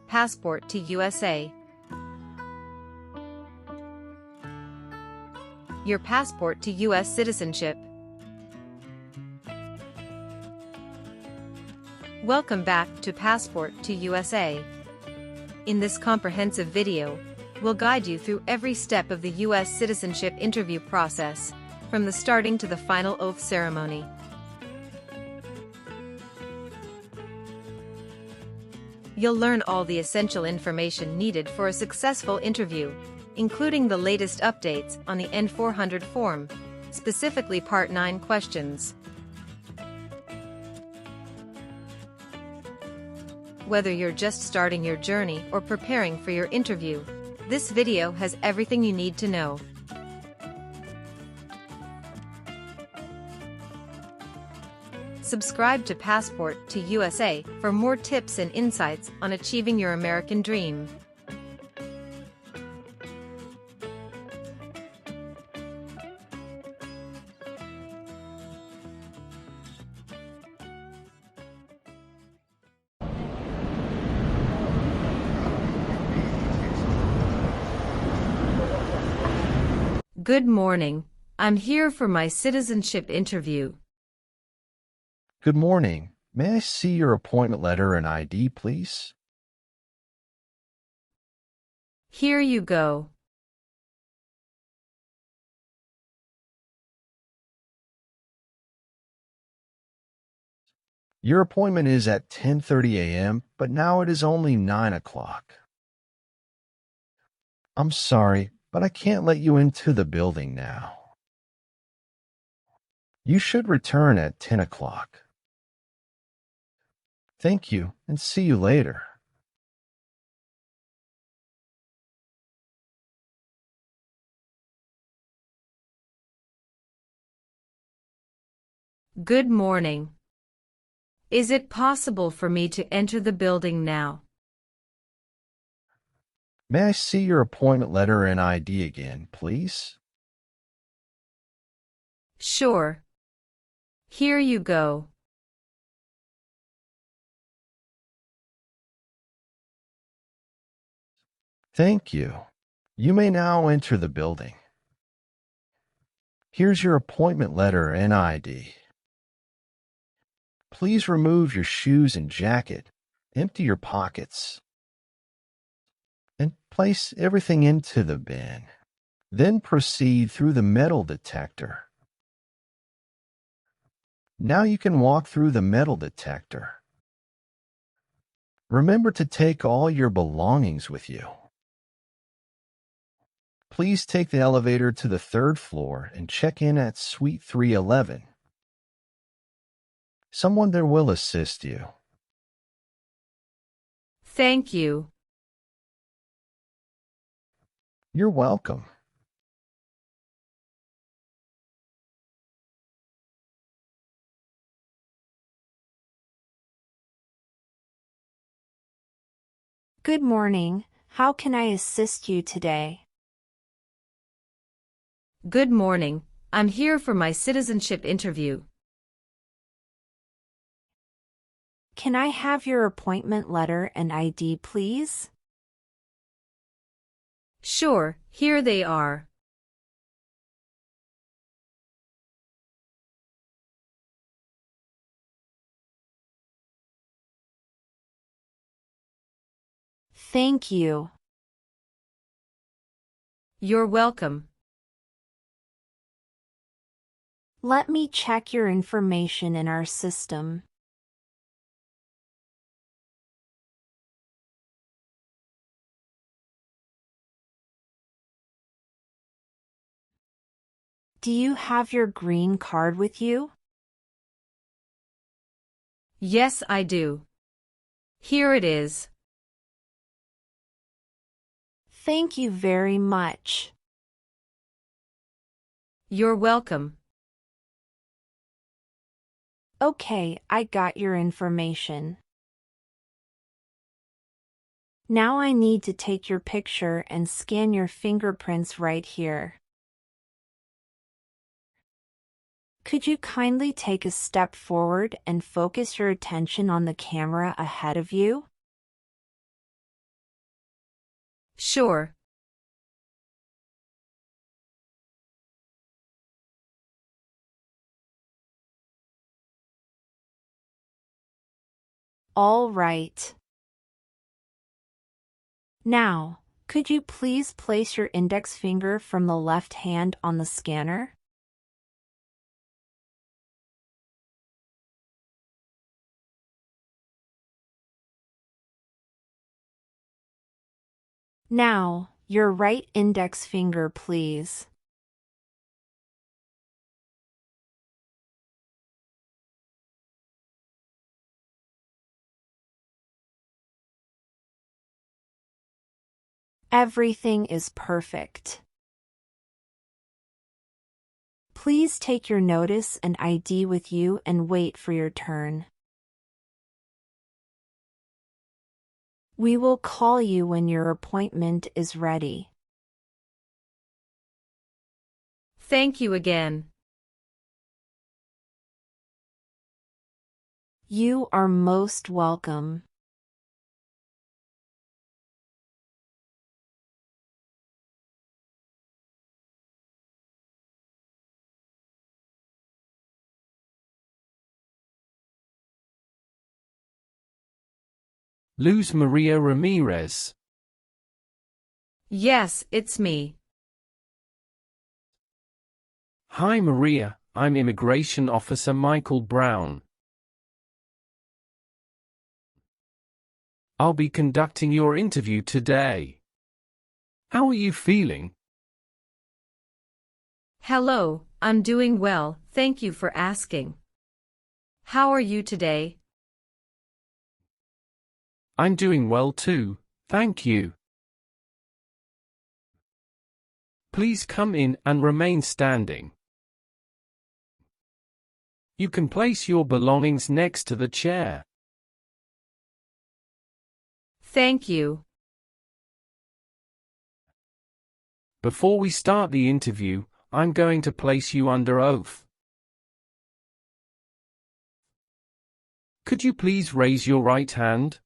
passport to USA. Your passport to U.S. citizenship. Welcome back to Passport to USA. In this comprehensive video, we'll guide you through every step of the U.S. citizenship interview process, from the starting to the final oath ceremony. You'll learn all the essential information needed for a successful interview, including the latest updates on the N-400 form, specifically Part 9 questions. Whether you're just starting your journey or preparing for your interview, this video has everything you need to know. Subscribe to Passport to USA for more tips and insights on achieving your American dream. Good morning. I'm here for my citizenship interview. Good morning. May I see your appointment letter and ID, please? Here you go. Your appointment is at 10:30 a.m., but now it is only 9 o'clock. I'm sorry, but I can't let you into the building now. You should return at 10 o'clock. Thank you, and see you later. Good morning. Is it possible for me to enter the building now? May I see your appointment letter and ID again, please? Sure. Here you go. Thank you. You may now enter the building. Here's your appointment letter and ID. Please remove your shoes and jacket, empty your pockets, and place everything into the bin. Then proceed through the metal detector. Now you can walk through the metal detector. Remember to take all your belongings with you. Please take the elevator to the 3rd floor and check in at Suite 311. Someone there will assist you. Thank you. You're welcome. Good morning. How can I assist you today? Good morning. I'm here for my citizenship interview. Can I have your appointment letter and ID, please? Sure, here they are. Thank you. You're welcome. Let me check your information in our system. Do you have your green card with you? Yes, I do. Here it is. Thank you very much. You're welcome. Okay, I got your information. Now I need to take your picture and scan your fingerprints right here. Could you kindly take a step forward and focus your attention on the camera ahead of you? Sure. All right. Now, could you please place your index finger from the left hand on the scanner? Now, your right index finger, please. Everything is perfect. Please take your notice and ID with you and wait for your turn. We will call you when your appointment is ready. Thank you again. You are most welcome. Luz Maria Ramirez. Yes, it's me. Hi Maria, I'm Immigration Officer Michael Brown. I'll be conducting your interview today. How are you feeling? Hello, I'm doing well, thank you for asking. How are you today? I'm doing well too, thank you. Please come in and remain standing. You can place your belongings next to the chair. Thank you. Before we start the interview, I'm going to place you under oath. Could you please raise your right hand?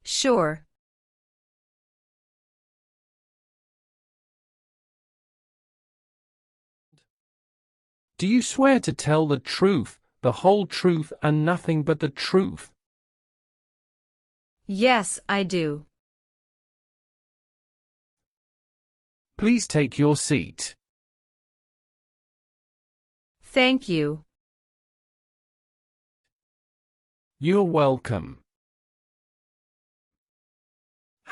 Sure. Do you swear to tell the truth, the whole truth and nothing but the truth? Yes, I do. Please take your seat. Thank you. You're welcome.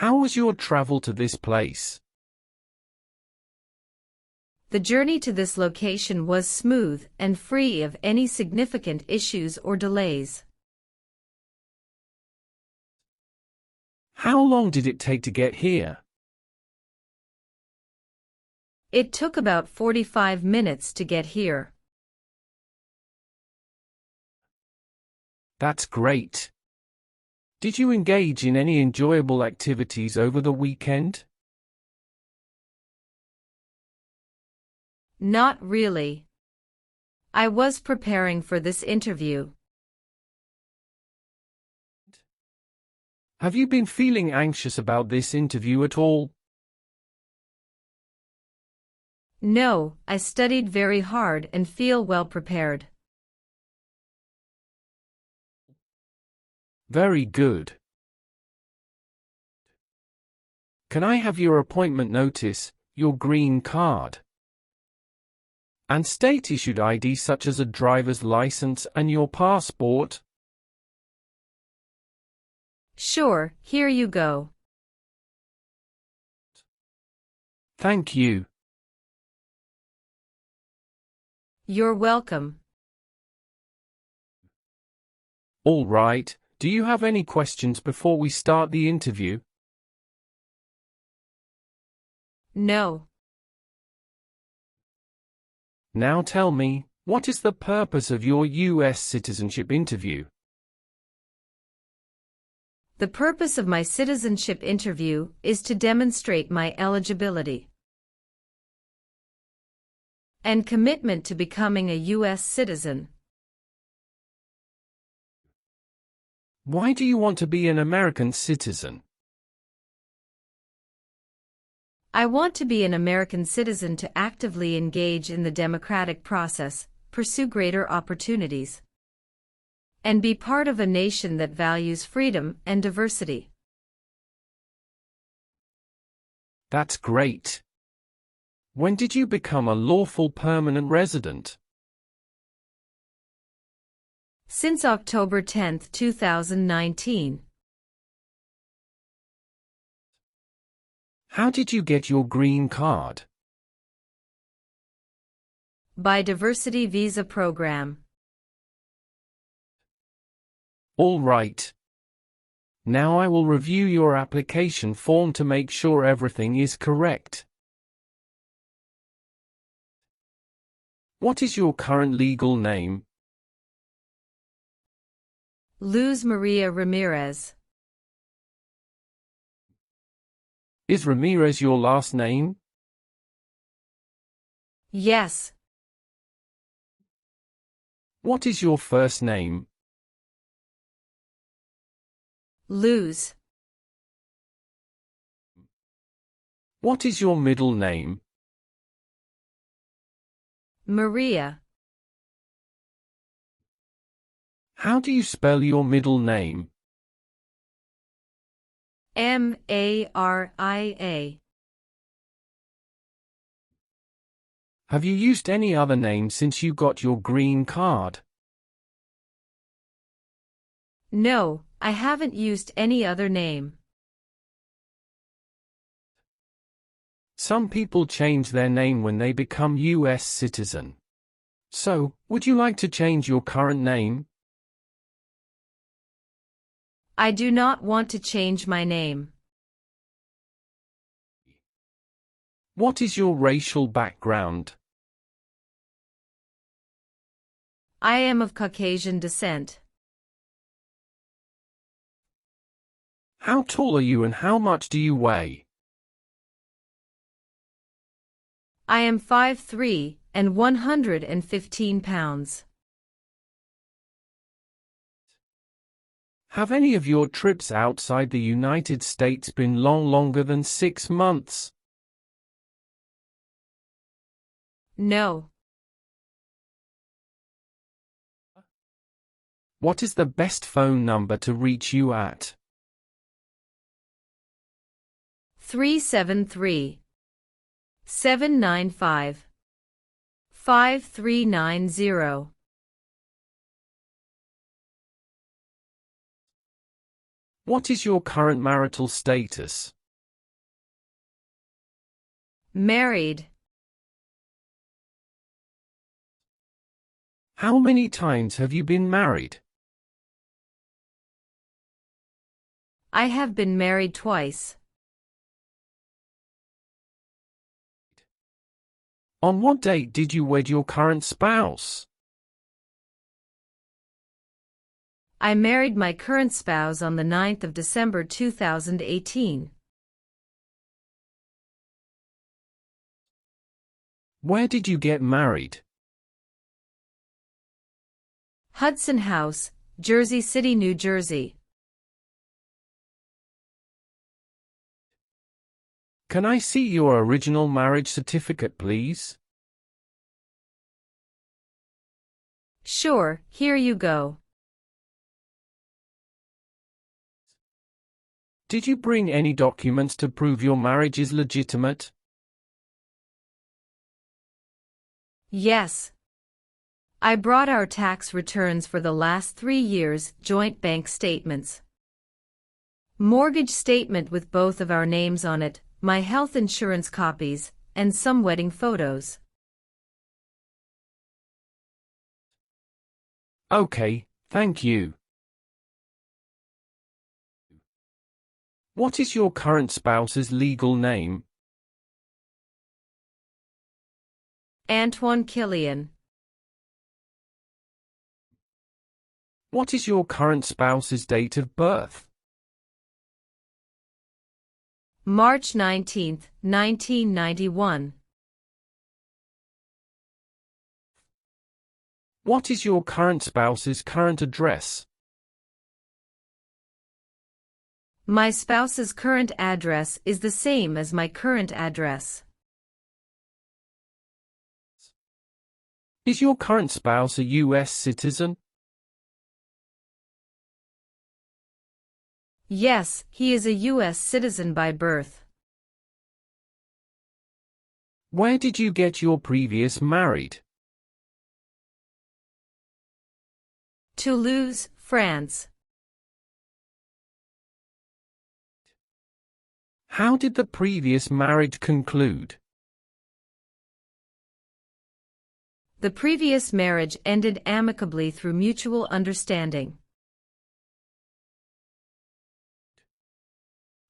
How was your travel to this place? The journey to this location was smooth and free of any significant issues or delays. How long did it take to get here? It took about 45 minutes to get here. That's great. Did you engage in any enjoyable activities over the weekend? Not really. I was preparing for this interview. Have you been feeling anxious about this interview at all? No, I studied very hard and feel well prepared. Very good. Can I have your appointment notice, your green card, and state-issued ID such as a driver's license and your passport? Sure, here you go. Thank you. You're welcome. All right, do you have any questions before we start the interview? No. Now tell me, what is the purpose of your U.S. citizenship interview? The purpose of my citizenship interview is to demonstrate my eligibility and commitment to becoming a U.S. citizen. Why do you want to be an American citizen? I want to be an American citizen to actively engage in the democratic process, pursue greater opportunities, and be part of a nation that values freedom and diversity. That's great. When did you become a lawful permanent resident? Since October 10, 2019. How did you get your green card? By Diversity Visa Program. All right. Now I will review your application form to make sure everything is correct. What is your current legal name? Luz Maria Ramirez. Is Ramirez your last name? Yes. What is your first name? Luz. What is your middle name? Maria. How do you spell your middle name? Maria. Have you used any other name since you got your green card? No, I haven't used any other name. Some people change their name when they become U.S. citizen. So, would you like to change your current name? I do not want to change my name. What is your racial background? I am of Caucasian descent. How tall are you and how much do you weigh? I am 5'3" and 115 pounds. Have any of your trips outside the United States been longer than 6 months? No. What is the best phone number to reach you at? 373-795-5390. What is your current marital status? Married. How many times have you been married? I have been married twice. On what date did you wed your current spouse? I married my current spouse on the 9th of December 2018. Where did you get married? Hudson House, Jersey City, New Jersey. Can I see your original marriage certificate, please? Sure, here you go. Did you bring any documents to prove your marriage is legitimate? Yes. I brought our tax returns for the last 3 years, joint bank statements, mortgage statement with both of our names on it, my health insurance copies, and some wedding photos. Okay, thank you. What is your current spouse's legal name? Antoine Killian. What is your current spouse's date of birth? March 19, 1991. What is your current spouse's current address? My spouse's current address is the same as my current address. Is your current spouse a U.S. citizen? Yes, he is a U.S. citizen by birth. Where did you get your previous married? Toulouse, France. How did the previous marriage conclude? The previous marriage ended amicably through mutual understanding.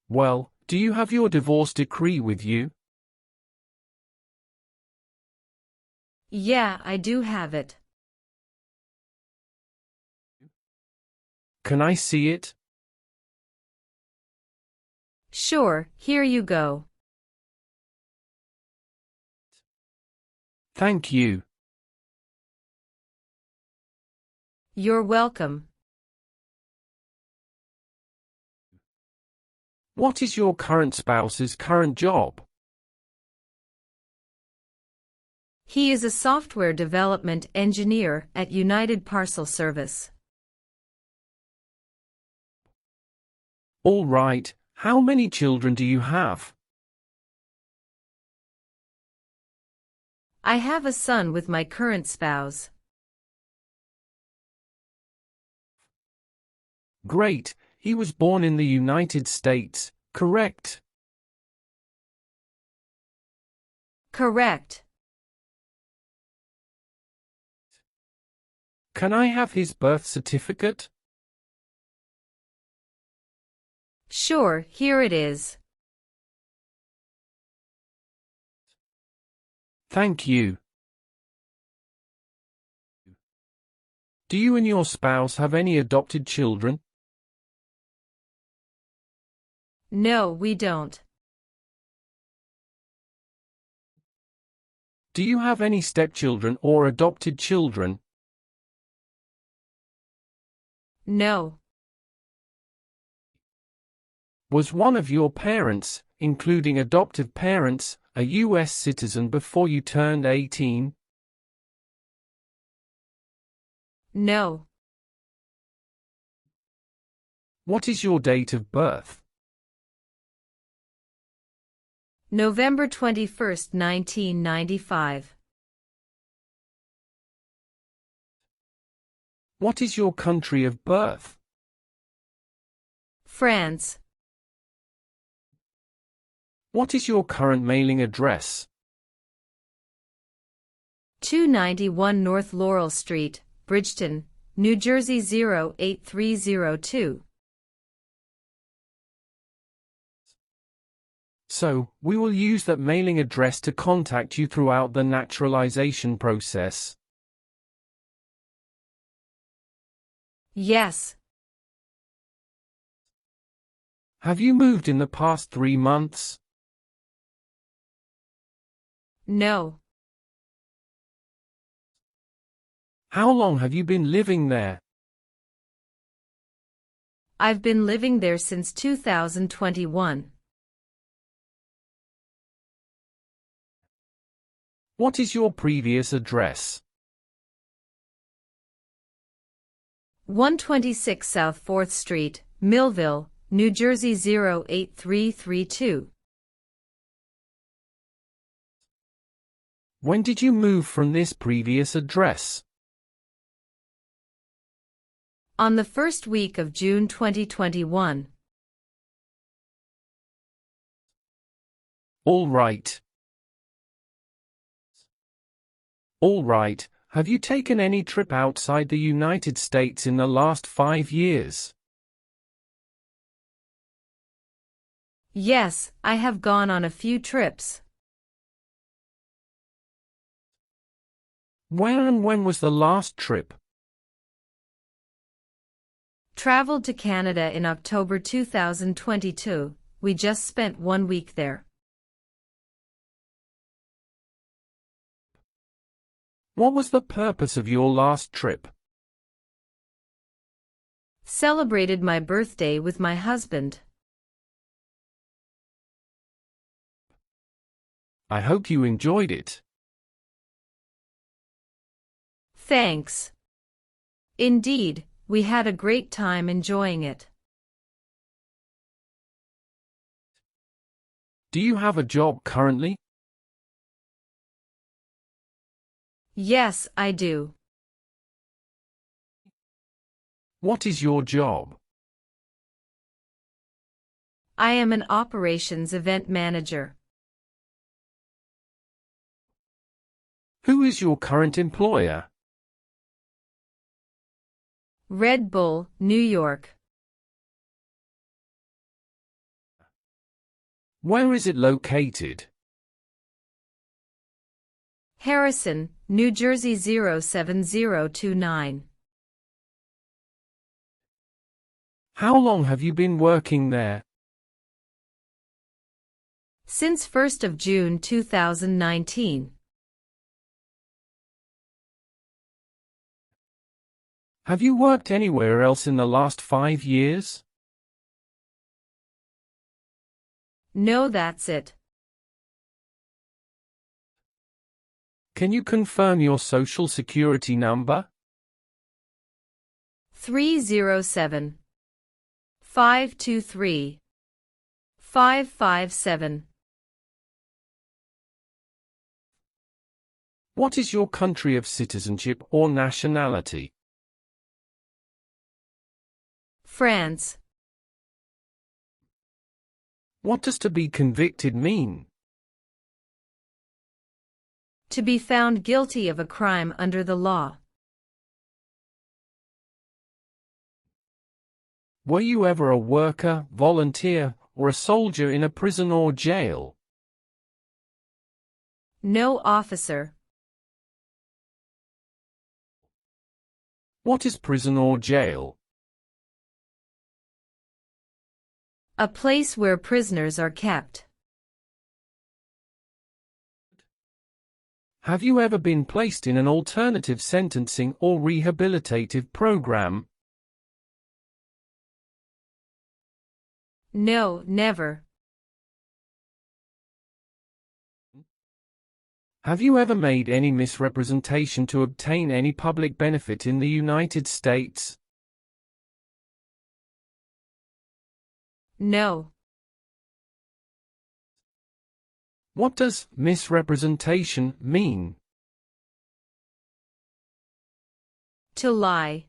Well, do you have your divorce decree with you? Yeah, I do have it. Can I see it? Sure, here you go. Thank you. You're welcome. What is your current spouse's current job? He is a software development engineer at United Parcel Service. All right, how many children do you have? I have a son with my current spouse. Great, he was born in the United States, correct? Correct. Can I have his birth certificate? Sure, here it is. Thank you. Do you and your spouse have any adopted children? No, we don't. Do you have any stepchildren or adopted children? No. Was one of your parents, including adoptive parents, a U.S. citizen before you turned 18? No. What is your date of birth? November 21st, 1995. What is your country of birth? France. What is your current mailing address? 291 North Laurel Street, Bridgeton, New Jersey 08302. So, we will use that mailing address to contact you throughout the naturalization process. Yes. Have you moved in the past 3 months? No. How long have you been living there? I've been living there since 2021. What is your previous address? 126 South 4th Street, Millville, New Jersey 08332. When did you move from this previous address? On the first week of June 2021. All right. All right. Have you taken any trip outside the United States in the last 5 years? Yes, I have gone on a few trips. Where and when was the last trip? Traveled to Canada in October 2022. We just spent 1 week there. What was the purpose of your last trip? Celebrated my birthday with my husband. I hope you enjoyed it. Thanks. Indeed, we had a great time enjoying it. Do you have a job currently? Yes, I do. What is your job? I am an operations event manager. Who is your current employer? Red Bull, New York. Where is it located? Harrison, New Jersey 07029. How long have you been working there? Since 1st of June 2019. Have you worked anywhere else in the last 5 years? No, that's it. Can you confirm your social security number? 307 523 557. What is your country of citizenship or nationality? France. What does to be convicted mean? To be found guilty of a crime under the law. Were you ever a worker, volunteer, or a soldier in a prison or jail? No, officer. What is prison or jail? A place where prisoners are kept. Have you ever been placed in an alternative sentencing or rehabilitative program? No, never. Have you ever made any misrepresentation to obtain any public benefit in the United States? No. What does misrepresentation mean? To lie.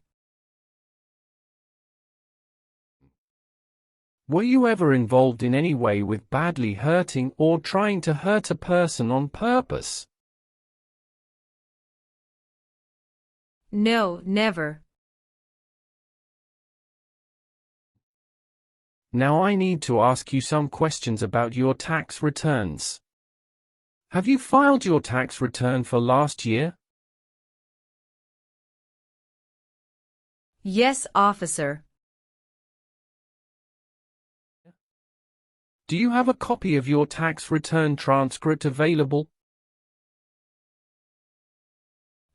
Were you ever involved in any way with badly hurting or trying to hurt a person on purpose? No, never. Now I need to ask you some questions about your tax returns. Have you filed your tax return for last year? Yes, officer. Do you have a copy of your tax return transcript available?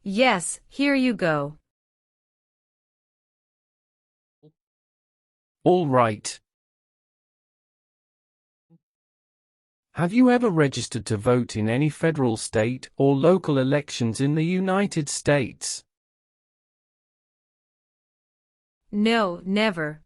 Yes, here you go. All right. Have you ever registered to vote in any federal, state, or local elections in the United States? No, never.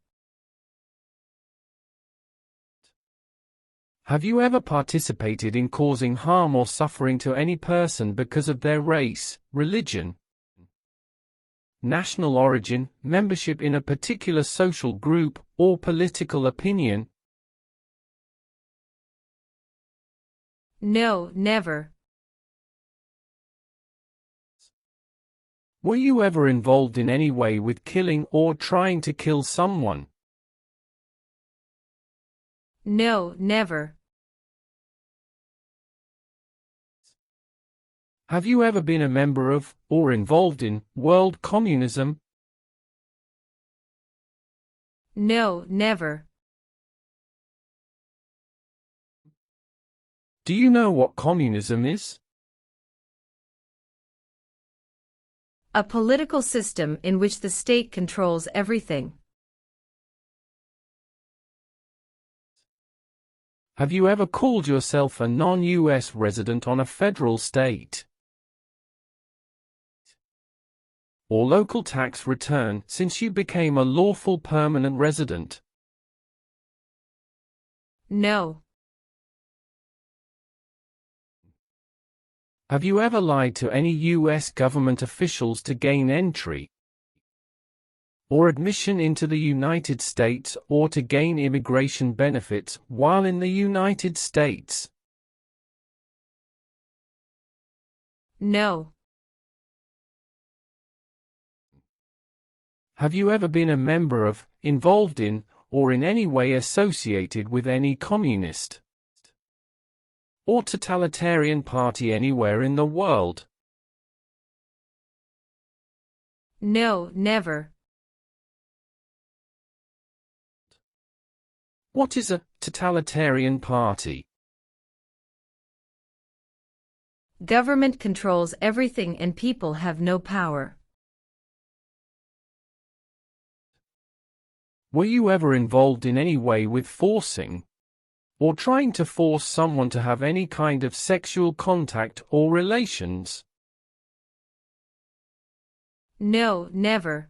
Have you ever participated in causing harm or suffering to any person because of their race, religion, national origin, membership in a particular social group, or political opinion? No, never. Were you ever involved in any way with killing or trying to kill someone? No, never. Have you ever been a member of, or involved in, world communism? No, never. Do you know what communism is? A political system in which the state controls everything. Have you ever called yourself a non-US resident on a federal, state, or local tax return since you became a lawful permanent resident? No. Have you ever lied to any U.S. government officials to gain entry or admission into the United States or to gain immigration benefits while in the United States? No. Have you ever been a member of, involved in, or in any way associated with any communist or totalitarian party anywhere in the world? No, never. What is a totalitarian party? Government controls everything and people have no power. Were you ever involved in any way with forcing or trying to force someone to have any kind of sexual contact or relations? No, never.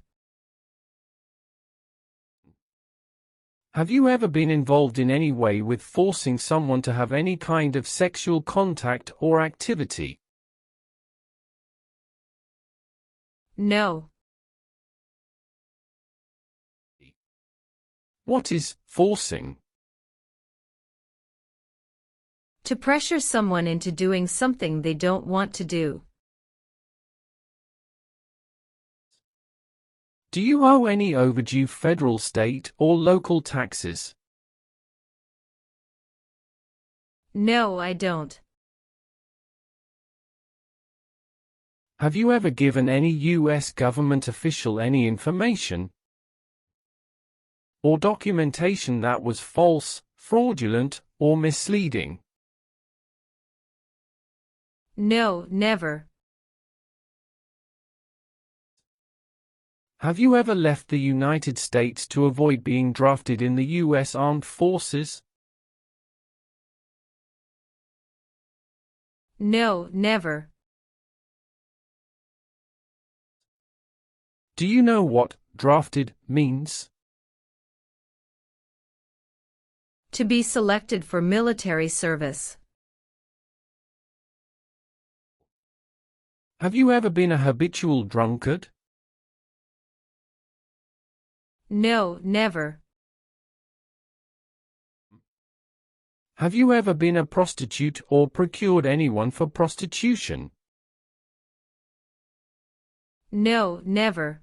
Have you ever been involved in any way with forcing someone to have any kind of sexual contact or activity? No. What is forcing? To pressure someone into doing something they don't want to do. Do you owe any overdue federal, state, or local taxes? No, I don't. Have you ever given any U.S. government official any information or documentation that was false, fraudulent, or misleading? No, never. Have you ever left the United States to avoid being drafted in the U.S. Armed Forces? No, never. Do you know what drafted means? To be selected for military service. Have you ever been a habitual drunkard? No, never. Have you ever been a prostitute or procured anyone for prostitution? No, never.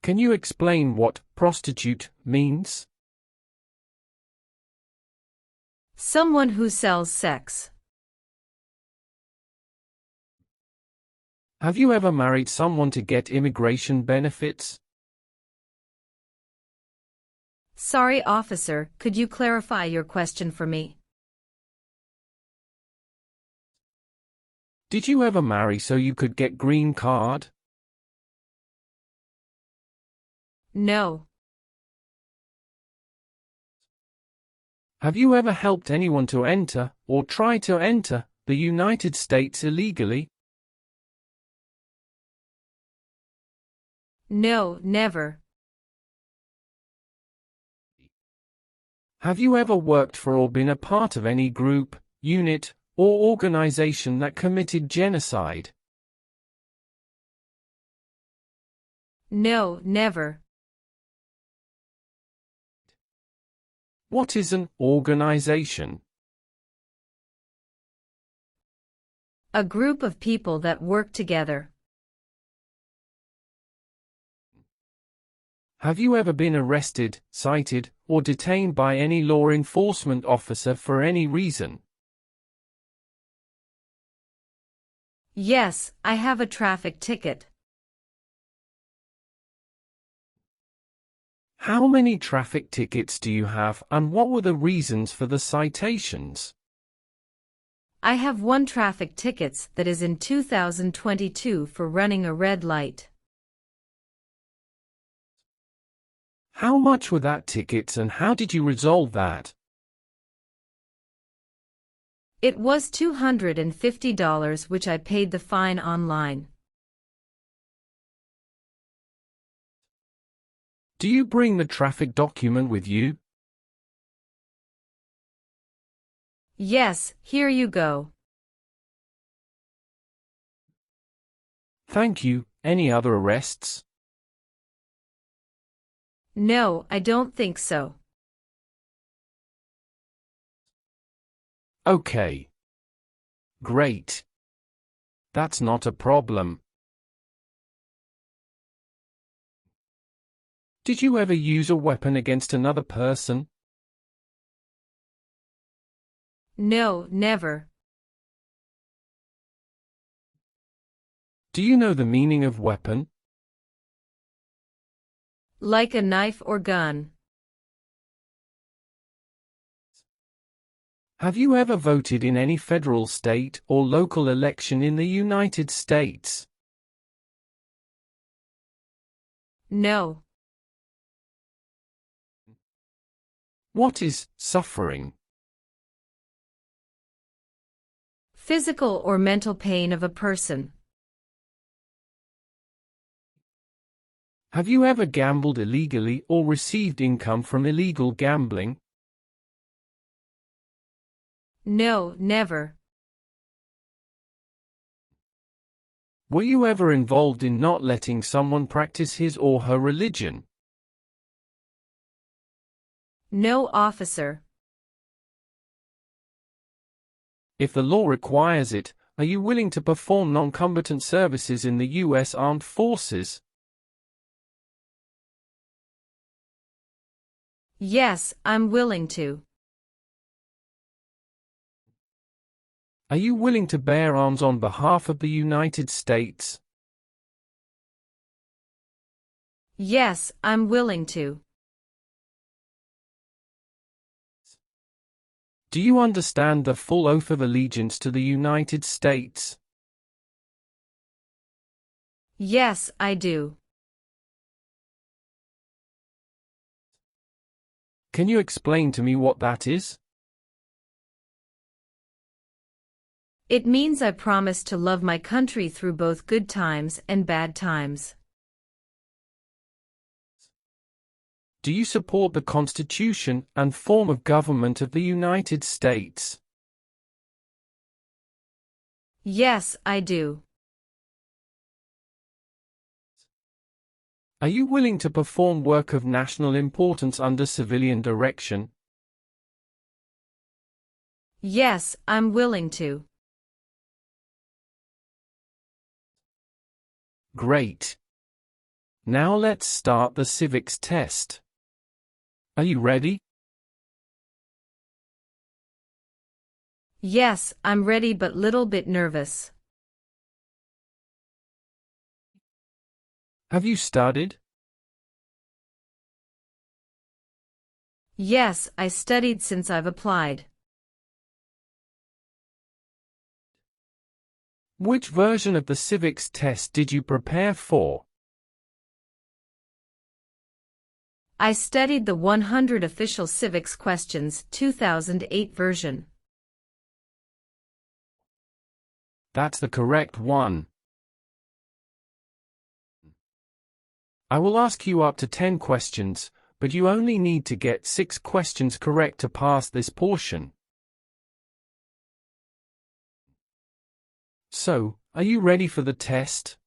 Can you explain what prostitute means? Someone who sells sex. Have you ever married someone to get immigration benefits? Sorry, officer, could you clarify your question for me? Did you ever marry so you could get green card? No. Have you ever helped anyone to enter, or try to enter, the United States illegally? No, never. Have you ever worked for or been a part of any group, unit, or organization that committed genocide? No, never. What is an organization? A group of people that work together. Have you ever been arrested, cited, or detained by any law enforcement officer for any reason? Yes, I have a traffic ticket. How many traffic tickets do you have, and what were the reasons for the citations? I have one traffic ticket that is in 2022 for running a red light. How much were that tickets and how did you resolve that? It was $250 which I paid the fine online. Do you bring the traffic document with you? Yes, here you go. Thank you. Any other arrests? No, I don't think so. Okay. Great. That's not a problem. Did you ever use a weapon against another person? No, never. Do you know the meaning of weapon? Like a knife or gun. Have you ever voted in any federal, state, or local election in the United States? No. What is suffering? Physical or mental pain of a person. Have you ever gambled illegally or received income from illegal gambling? No, never. Were you ever involved in not letting someone practice his or her religion? No, officer. If the law requires it, are you willing to perform non-combatant services in the U.S. Armed Forces? Yes, I'm willing to. Are you willing to bear arms on behalf of the United States? Yes, I'm willing to. Do you understand the full oath of allegiance to the United States? Yes, I do. Can you explain to me what that is? It means I promise to love my country through both good times and bad times. Do you support the Constitution and form of government of the United States? Yes, I do. Are you willing to perform work of national importance under civilian direction? Yes, I'm willing to. Great. Now let's start the civics test. Are you ready? Yes, I'm ready but little bit nervous. Have you studied? Yes, I studied since I've applied. Which version of the civics test did you prepare for? I studied the 100 Official Civics Questions 2008 version. That's the correct one. I will ask you up to 10 questions, but you only need to get 6 questions correct to pass this portion. So, are you ready for the test?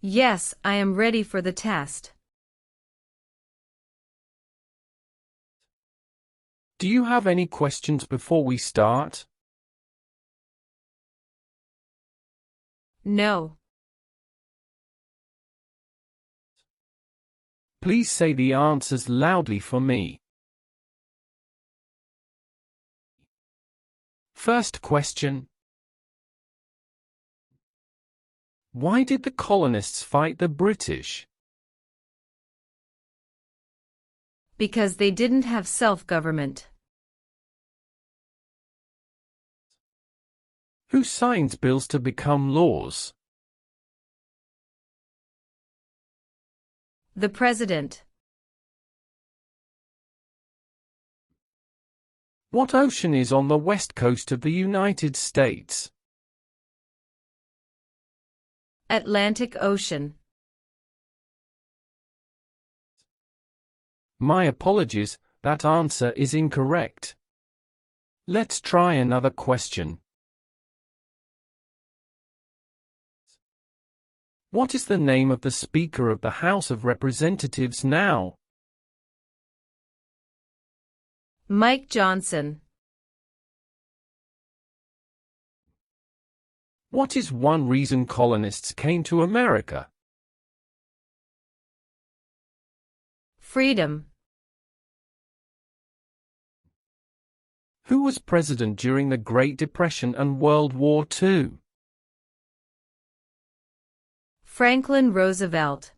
Yes, I am ready for the test. Do you have any questions before we start? No. Please say the answers loudly for me. First question. Why did the colonists fight the British? Because they didn't have self-government. Who signed bills to become laws? The President. What ocean is on the west coast of the United States? Atlantic Ocean. My apologies, that answer is incorrect. Let's try another question. What is the name of the Speaker of the House of Representatives now? Mike Johnson. What is one reason colonists came to America? Freedom. Who was president during the Great Depression and World War II? Franklin Roosevelt.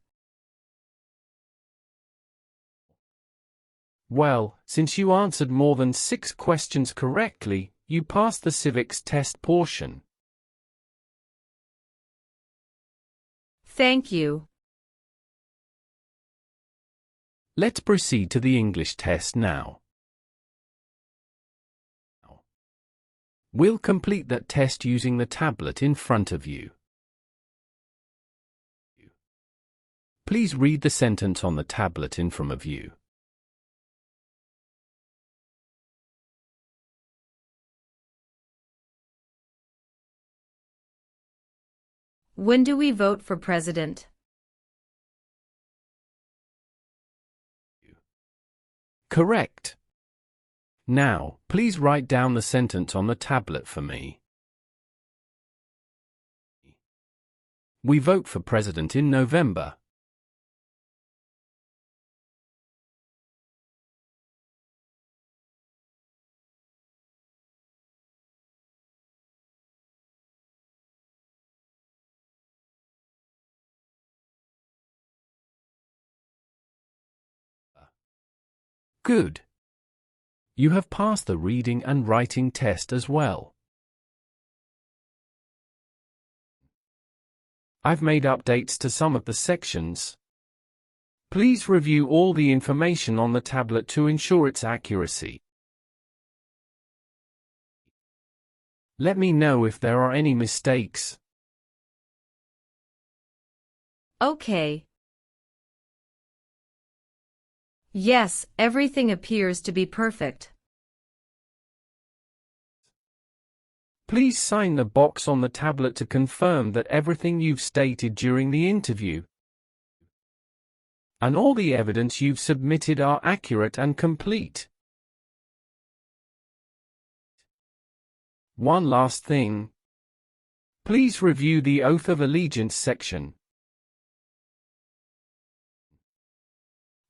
Well, since you answered more than 6 questions correctly, you passed the civics test portion. Thank you. Let's proceed to the English test now. We'll complete that test using the tablet in front of you. Please read the sentence on the tablet in front of you. When do we vote for president? Correct. Now, please write down the sentence on the tablet for me. We vote for president in November. Good. You have passed the reading and writing test as well. I've made updates to some of the sections. Please review all the information on the tablet to ensure its accuracy. Let me know if there are any mistakes. Okay. Yes, everything appears to be perfect. Please sign the box on the tablet to confirm that everything you've stated during the interview and all the evidence you've submitted are accurate and complete. One last thing. Please review the Oath of Allegiance section.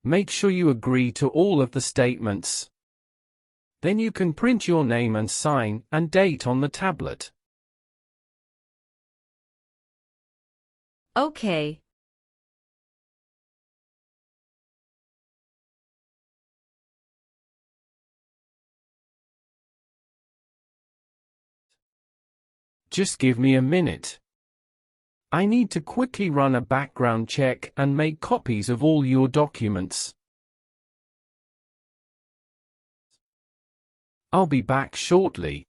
Make sure you agree to all of the statements. Then you can print your name and sign and date on the tablet. Okay. Just give me a minute. I need to quickly run a background check and make copies of all your documents. I'll be back shortly.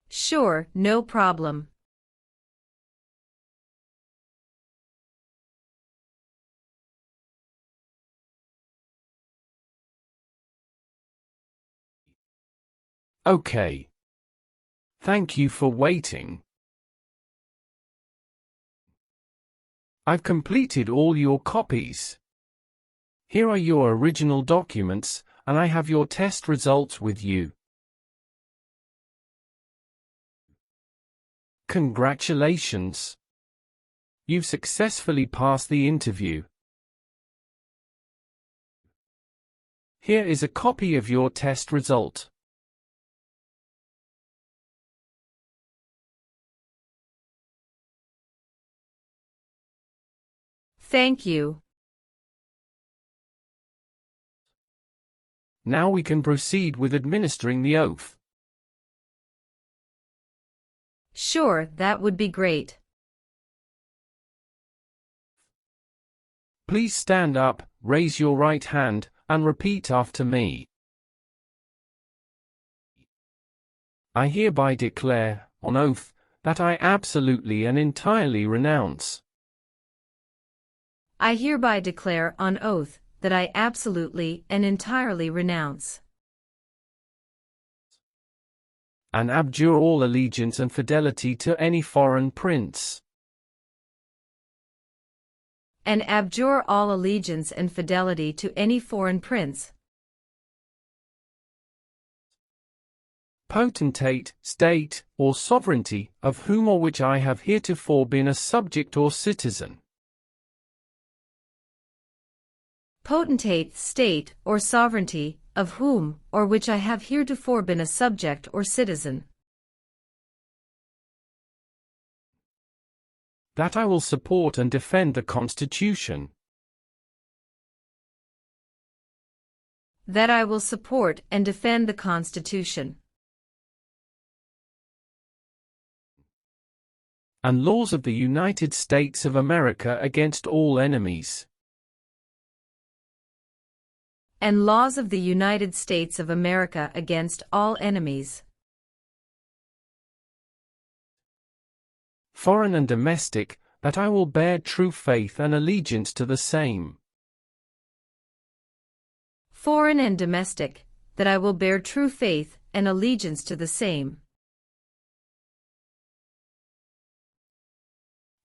Sure, no problem. Okay. Thank you for waiting. I've completed all your copies. Here are your original documents, and I have your test results with you. Congratulations! You've successfully passed the interview. Here is a copy of your test result. Thank you. Now we can proceed with administering the oath. Sure, that would be great. Please stand up, raise your right hand, and repeat after me. I hereby declare, on oath, that I absolutely and entirely renounce I hereby declare on oath that I absolutely and entirely renounce and abjure all allegiance and fidelity to any foreign prince, and abjure all allegiance and fidelity to any foreign prince, potentate, state, or sovereignty, of whom or which I have heretofore been a subject or citizen. Potentate, state, or sovereignty, of whom or which I have heretofore been a subject or citizen. That I will support and defend the Constitution. That I will support and defend the Constitution. And laws of the United States of America against all enemies. And laws of the United States of America against all enemies. Foreign and domestic, that I will bear true faith and allegiance to the same. Foreign and domestic, that I will bear true faith and allegiance to the same.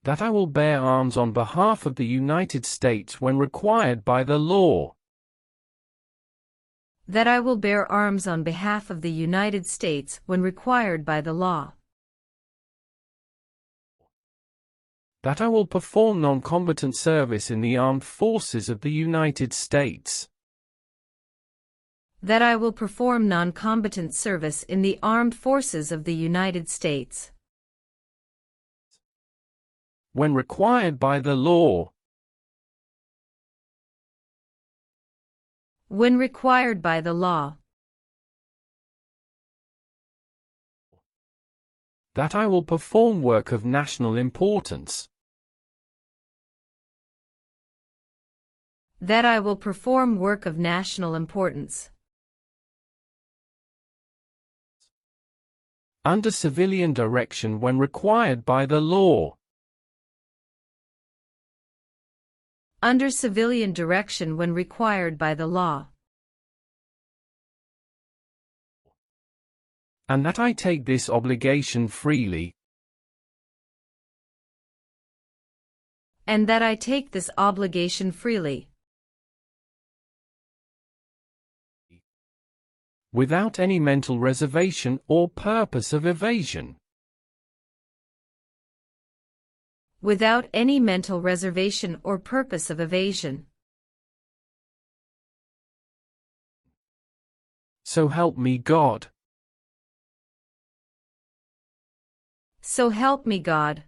That I will bear arms on behalf of the United States when required by the law. That I will bear arms on behalf of the United States when required by the law. That I will perform non-combatant service in the armed forces of the United States. That I will perform non-combatant service in the armed forces of the United States. When required by the law. When required by the law. That I will perform work of national importance. That I will perform work of national importance. Under civilian direction when required by the law. Under civilian direction when required by the law. And that I take this obligation freely. And that I take this obligation freely. Without any mental reservation or purpose of evasion. Without any mental reservation or purpose of evasion. So help me God. So help me God.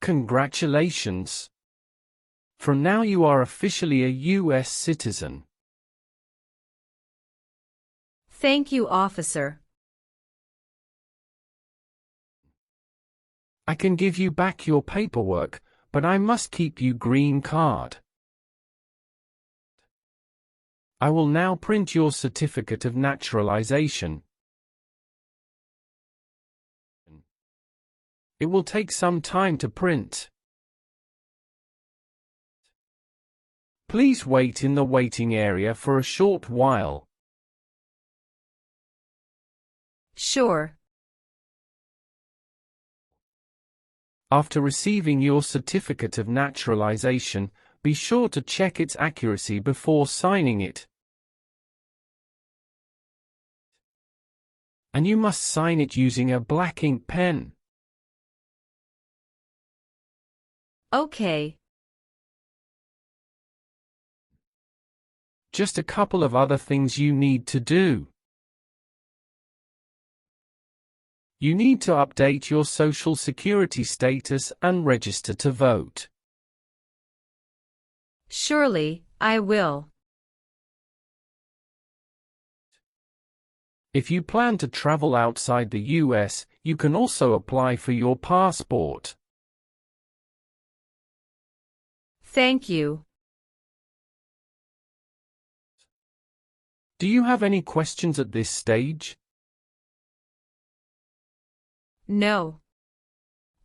Congratulations. From now you are officially a U.S. citizen. Thank you, officer. I can give you back your paperwork, but I must keep your green card. I will now print your certificate of naturalization. It will take some time to print. Please wait in the waiting area for a short while. Sure. After receiving your certificate of naturalization, be sure to check its accuracy before signing it. And you must sign it using a black ink pen. Okay. Just a couple of other things you need to do. You need to update your Social Security status and register to vote. Surely, I will. If you plan to travel outside the US, you can also apply for your passport. Thank you. Do you have any questions at this stage? No.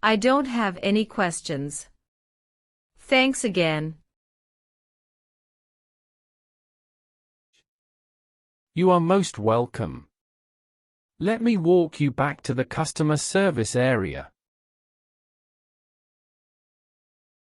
I don't have any questions. Thanks again. You are most welcome. Let me walk you back to the customer service area.